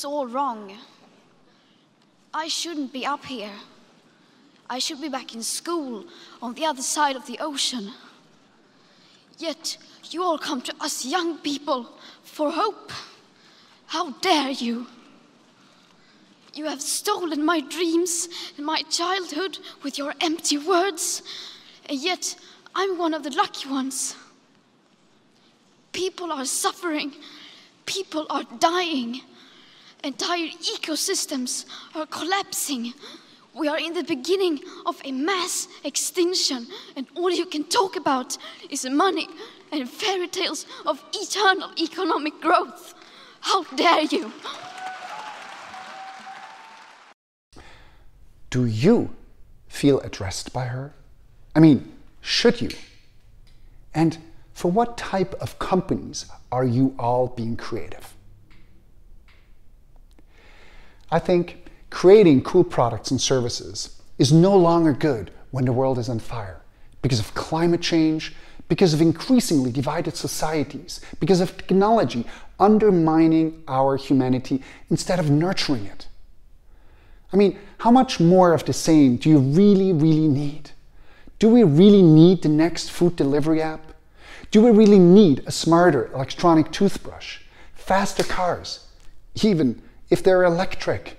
is all wrong. I shouldn't be up here. I should be back in school on the other side of the ocean. Yet you all come to us young people for hope. How dare you? You have stolen my dreams and my childhood with your empty words, and yet I'm one of the lucky ones. People are suffering, people are dying, entire ecosystems are collapsing. We are in the beginning of a mass extinction, and all you can talk about is money and fairy tales of eternal economic growth. How dare you? Do you feel addressed by her? I mean, should you? And for what type of companies are you all being creative? I think creating cool products and services is no longer good when the world is on fire because of climate change, because of increasingly divided societies, because of technology undermining our humanity instead of nurturing it. I mean, how much more of the same do you really need? Do we really need the next food delivery app? Do we really need a smarter electronic toothbrush, faster cars, even if they're electric?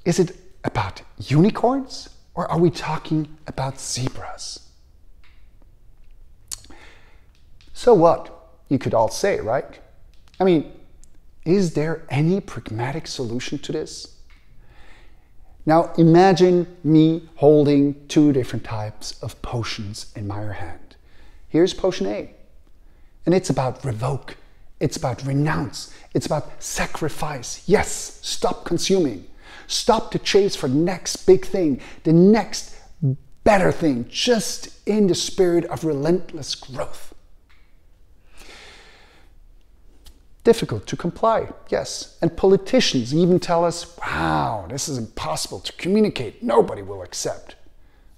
Is it about unicorns, or are we talking about zebras? So what? You could all say, right? I mean, is there any pragmatic solution to this? Now imagine me holding two different types of potions in my hand. Here's potion A, and it's about revoke, it's about renounce, it's about sacrifice. Yes, stop consuming. Stop the chase for the next big thing, the next better thing, just in the spirit of relentless growth. Difficult to comply, yes. And politicians even tell us, wow, this is impossible to communicate. Nobody will accept.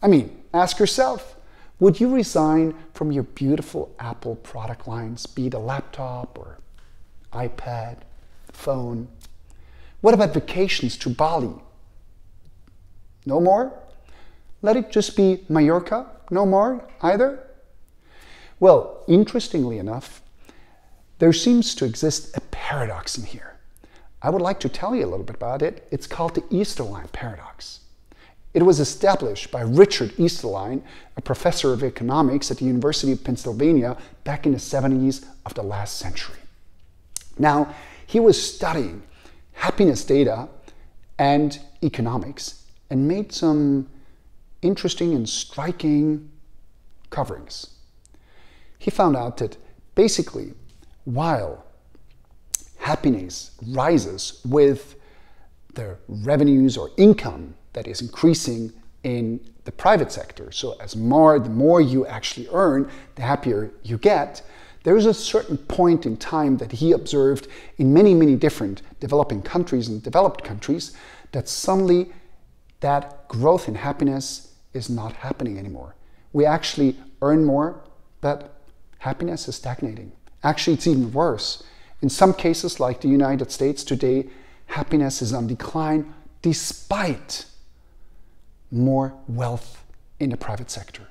I mean, ask yourself, would you resign from your beautiful Apple product lines, be it a laptop or iPad, phone? What about vacations to Bali? No more? Let it just be Mallorca? No more either? Well, interestingly enough, there seems to exist a paradox in here. I would like to tell you a little bit about it. It's called the Easterline paradox. It was established by Richard Easterline, a professor of economics at the University of Pennsylvania back in the 70s of the last century. Now, he was studying happiness data and economics and made some interesting and striking coverings. He found out that basically, while happiness rises with the revenues or income that is increasing in the private sector, so the more you actually earn, the happier you get, there is a certain point in time that he observed in many different developing countries and developed countries that suddenly that growth in happiness is not happening anymore. We actually earn more, but happiness is stagnating. Actually, it's even worse. In some cases, like the United States today, happiness is on decline despite more wealth in the private sector.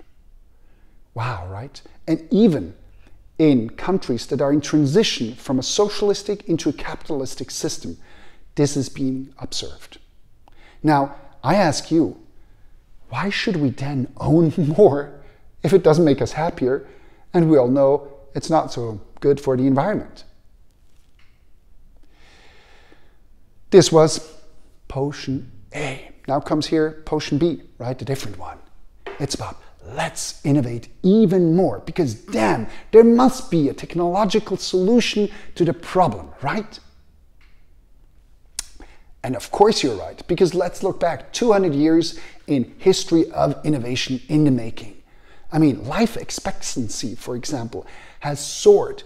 Wow, right? And even in countries that are in transition from a socialistic into a capitalistic system, this is being observed. Now, I ask you, why should we then own more if it doesn't make us happier? And we all know it's not so good for the environment. This was potion A. Now comes here potion B, right? The different one. It's about let's innovate even more because damn, there must be a technological solution to the problem, right? And of course you're right, because let's look back 200 years in history of innovation in the making. I mean, life expectancy, for example, has soared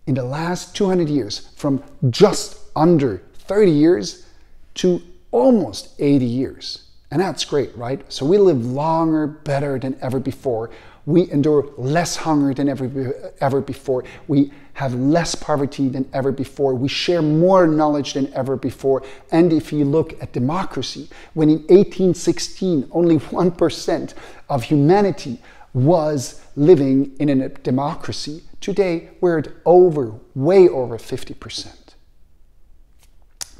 in the last 200 years from just under 30 years to almost 80 years. And that's great, right? So we live longer, better than ever before. We endure less hunger than ever before. We have less poverty than ever before. We share more knowledge than ever before. And if you look at democracy, when in 1816 only 1% of humanity was living in a democracy, today we're at way over 50%.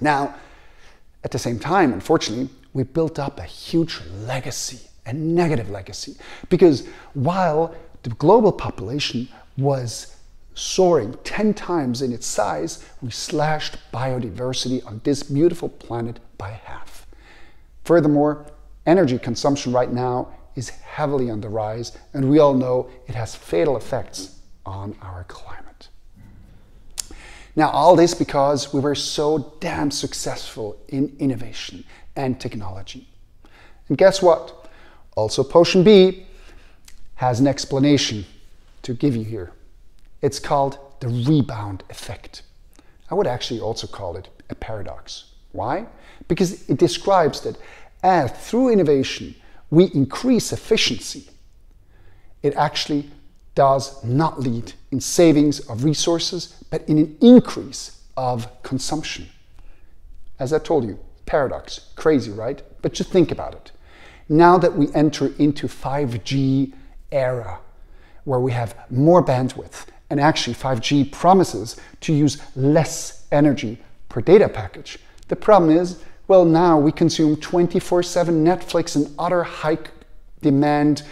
Now, at the same time, unfortunately, we built up a huge legacy, a negative legacy, because while the global population was soaring 10 times in its size, we slashed biodiversity on this beautiful planet by half. Furthermore, energy consumption right now is heavily on the rise, and we all know it has fatal effects on our climate. Now, all this because we were so damn successful in innovation and technology. And guess what? Also, Potion B has an explanation to give you here. It's called the rebound effect. I would actually also call it a paradox. Why? Because it describes that as through innovation we increase efficiency, it actually does not lead in savings of resources, but in an increase of consumption. As I told you, paradox, crazy, right? But just think about it. Now that we enter into 5G era, where we have more bandwidth, and actually 5G promises to use less energy per data package. The problem is, well, now we consume 24/7 Netflix and other high demand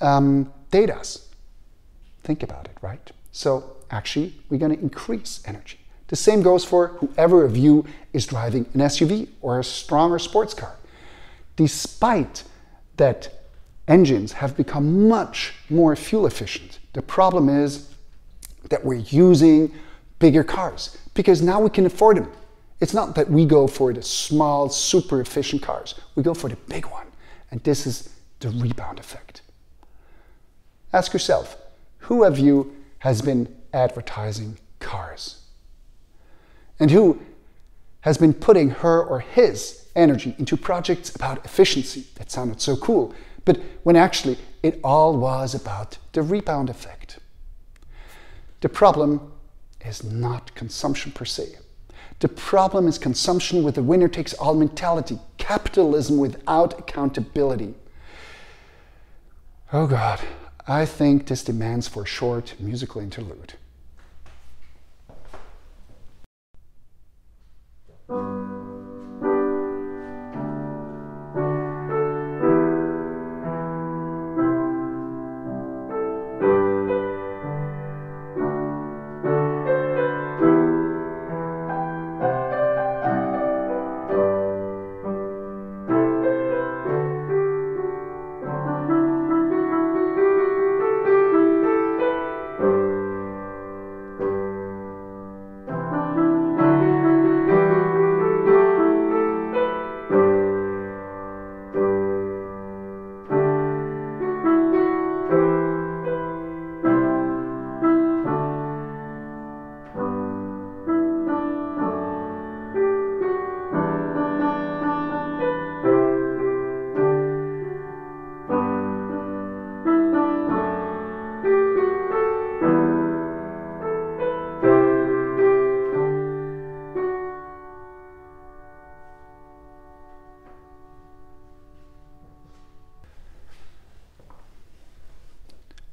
datas. Think about it, right? So actually, we're going to increase energy. The same goes for whoever of you is driving an SUV or a stronger sports car. Despite that engines have become much more fuel efficient, the problem is that we're using bigger cars because now we can afford them. It's not that we go for the small, super efficient cars. We go for the big one. And this is the rebound effect. Ask yourself, who of you has been advertising cars? And who has been putting her or his energy into projects about efficiency? That sounded so cool. But when actually it all was about the rebound effect. The problem is not consumption per se. The problem is consumption with the winner-takes-all mentality, capitalism without accountability. Oh God, I think this demands for a short musical interlude.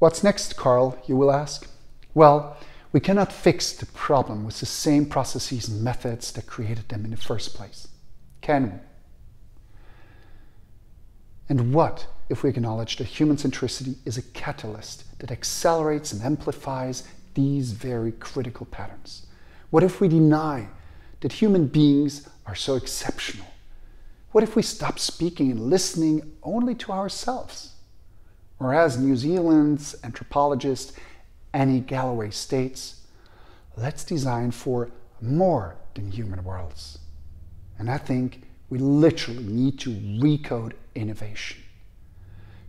What's next, Karel, you will ask? Well, we cannot fix the problem with the same processes and methods that created them in the first place, can we? And what if we acknowledge that human-centricity is a catalyst that accelerates and amplifies these very critical patterns? What if we deny that human beings are so exceptional? What if we stop speaking and listening only to ourselves? Or as New Zealand's anthropologist Annie Galloway states, let's design for more than human worlds. And I think we literally need to recode innovation.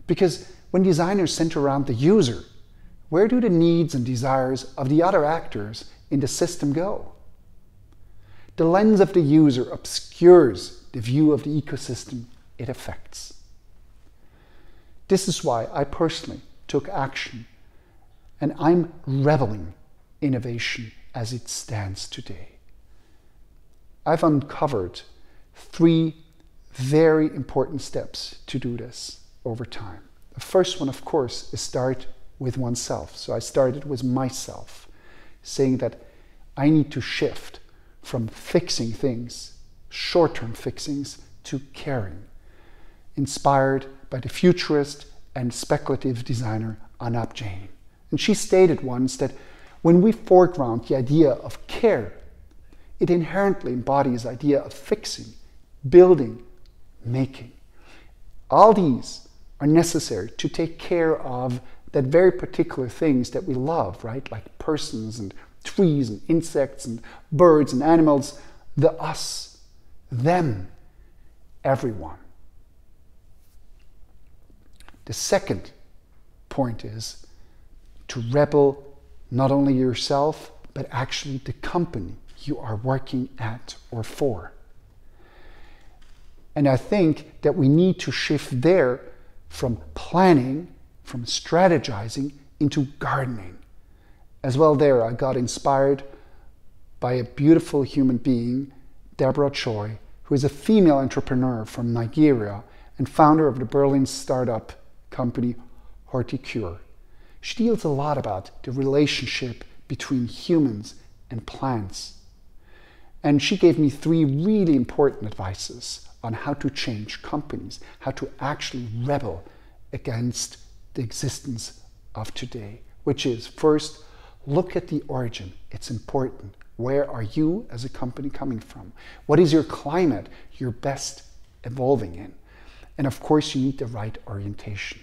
Because when designers center around the user, where do the needs and desires of the other actors in the system go? The lens of the user obscures the view of the ecosystem it affects. This is why I personally took action, and I'm reveling innovation as it stands today. I've uncovered 3 very important steps to do this over time. The first one, of course, is start with oneself. So I started with myself, saying that I need to shift from fixing things, short-term fixings, to caring, inspired by the futurist and speculative designer Anab Jain. And she stated once that when we foreground the idea of care, it inherently embodies the idea of fixing, building, making. All these are necessary to take care of that very particular things that we love, right? Like persons and trees and insects and birds and animals, the us, them, everyone. The second point is to rebel not only yourself, but actually the company you are working at or for. And I think that we need to shift there from planning, from strategizing, into gardening. As well there, I got inspired by a beautiful human being, Deborah Choi, who is a female entrepreneur from Nigeria and founder of the Berlin startup company Horticure. She deals a lot about the relationship between humans and plants. And she gave me 3 really important advices on how to change companies, how to actually rebel against the existence of today, which is, first, look at the origin. It's important. Where are you as a company coming from? What is your climate you're best evolving in? And of course, you need the right orientation.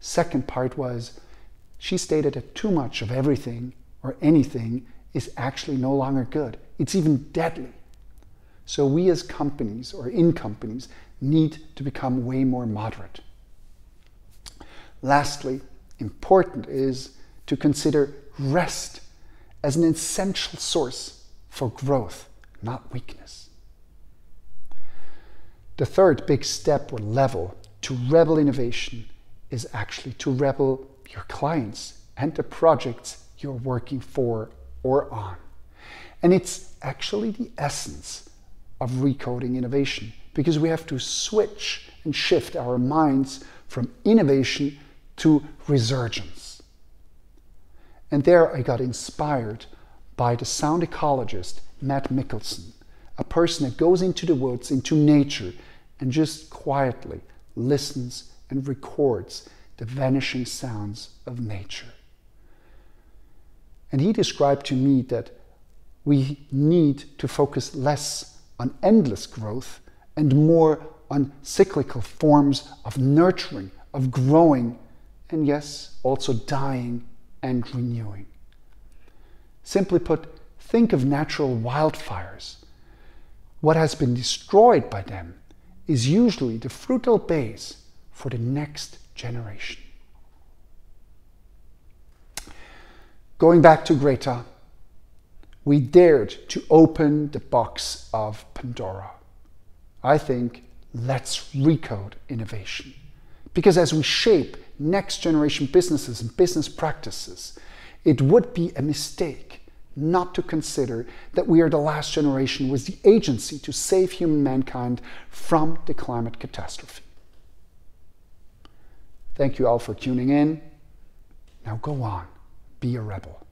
Second part was, she stated that too much of everything or anything is actually no longer good. It's even deadly. So we as companies or in companies need to become way more moderate. Lastly, important is to consider rest as an essential source for growth, not weakness. The third big step or level to rebel innovation is actually to rebel your clients and the projects you're working for or on. And it's actually the essence of recoding innovation, because we have to switch and shift our minds from innovation to resurgence. And there I got inspired by the sound ecologist Matt Mickelson, a person that goes into the woods, into nature, and just quietly listens and records the vanishing sounds of nature. And he described to me that we need to focus less on endless growth and more on cyclical forms of nurturing, of growing, and yes, also dying and renewing. Simply put, think of natural wildfires. What has been destroyed by them is usually the fertile base for the next generation. Going back to Greta, we dared to open the box of Pandora. I think let's recode innovation. Because as we shape next generation businesses and business practices, it would be a mistake not to consider that we are the last generation with the agency to save human mankind from the climate catastrophe. Thank you all for tuning in. Now go on, be a rebel.